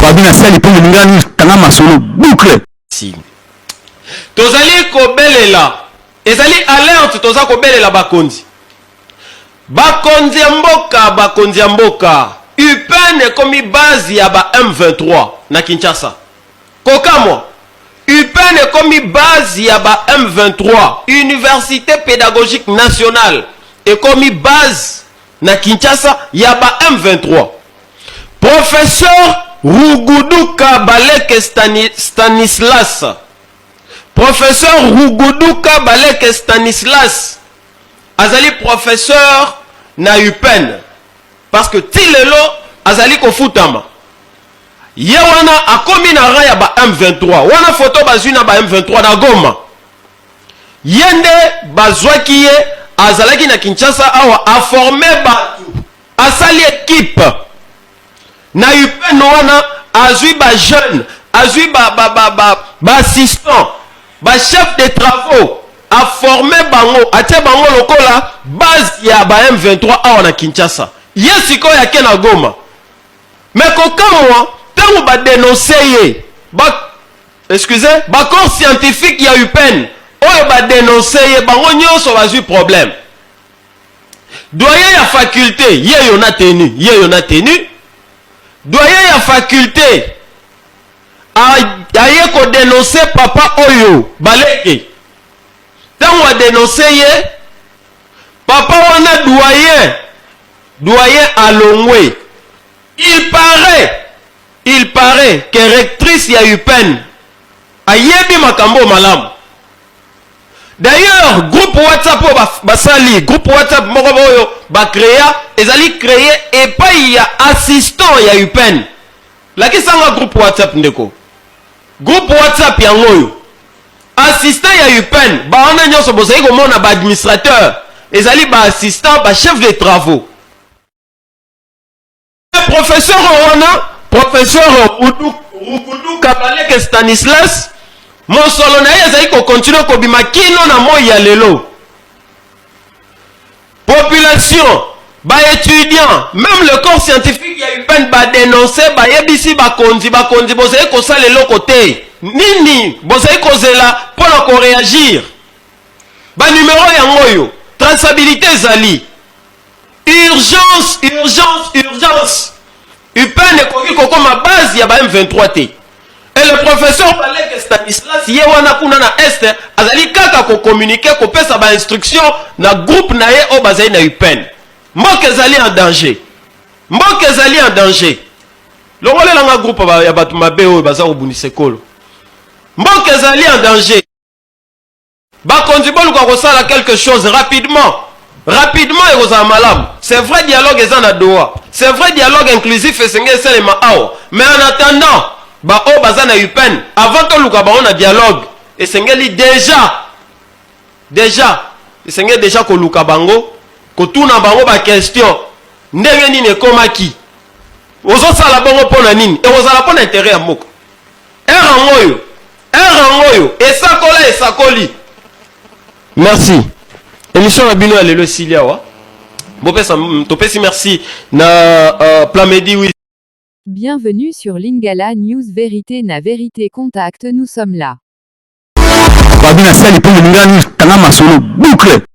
babina sali pour ngani tanga masolo boucle si tozali kobelela ezali alerte toza kobelela bakonzi bakonzi ya mboka UPN komi base ya ba M23 na Kinshasa kokamwa UPN komi base ya ba M23 Université pédagogique nationale et komi base na Kinshasa ya ba M23 professeur Ruguduka Baleke Stanislas professeur Ruguduka Baleke Stanislas azali professeur na UPN parce que tilelo azali kofutama ye wana akomi na rang ya ba M23 wana photo bazwi na ba M23 na Goma yende bazwaki ye azalaki na Kinshasa awa a former batu asali équipe na UPN wana azwi ba jeune azwi ba assistant ba chef de travaux a formé bango atie bango lokola base ya ba M23 awa na Kinshasa yesiko ya ke na Goma mais kokamwa tango ba dénoncer ye excusez ba corps scientifique ya UPN oyo ba dénoncer ye bango nyonso bazwi problème doyen ya faculté ye yo na tenu doyen ya faculté aye ko dénoncer papa oyo Baleke tango a dénoncer ye papa wana doyen alongwe il paraît que rectrice ya UPN ayebi makambo malamu. D'ailleurs groupe WhatsApp basali groupe WhatsApp moko boyo ba créer ezali créer et pas il y a assistant ya UPN la kisanga groupe WhatsApp ndeko groupe WhatsApp ya ngoyo assistant ya UPN ba wana nyonso bozali ko mona ba administrateur ezali ba assistant ba chef de travaux professeur Ruguduka Baleke Stanislas mosolo na ye ezali ko continuer ko bima kino na moi ya lelo population ba étudiant même le corps scientifique ya UPN ba dénoncer ba yebisi ba konzi bozali ko sala eloko te nini bozali ko zela pona ko réagir ba numéro ya ngoyo traçabilité ezali urgence UPN ekoki kokoma base ya ba M23 te. Et le professeur Baleke Stanislas ye wana kuna na este azali kaka ko communiquer ko pesa ba instruction na groupe na ye o bazali na UPN. Mboka ezali en danger. Longolela nga groupe ya batu mabe o baza ko bunisa kolo. Mboka ezali en danger. Ba konzi boluka ko sala quelque chose rapidement et aux malamu. C'est vrai dialogue ezana doa. C'est vrai dialogue inclusif et senge selema ao. Mais en attendant ba o bazana UPN avant to luka ba on a dialogue et sengeli déjà senge déjà ko luka bango ko tuna bango ba question ndenge nini ekomaki ozo sala bango pona nini e ozala pona intérêt ya moko erangoyo esakoli. Merci. Émission na bino ya lelo silia wa bopesa topesi merci na Plamedi oui. Bienvenue sur Lingala News Vérité na Vérité Contact, nous sommes là. babina sali pour ngani tanga masolo boucle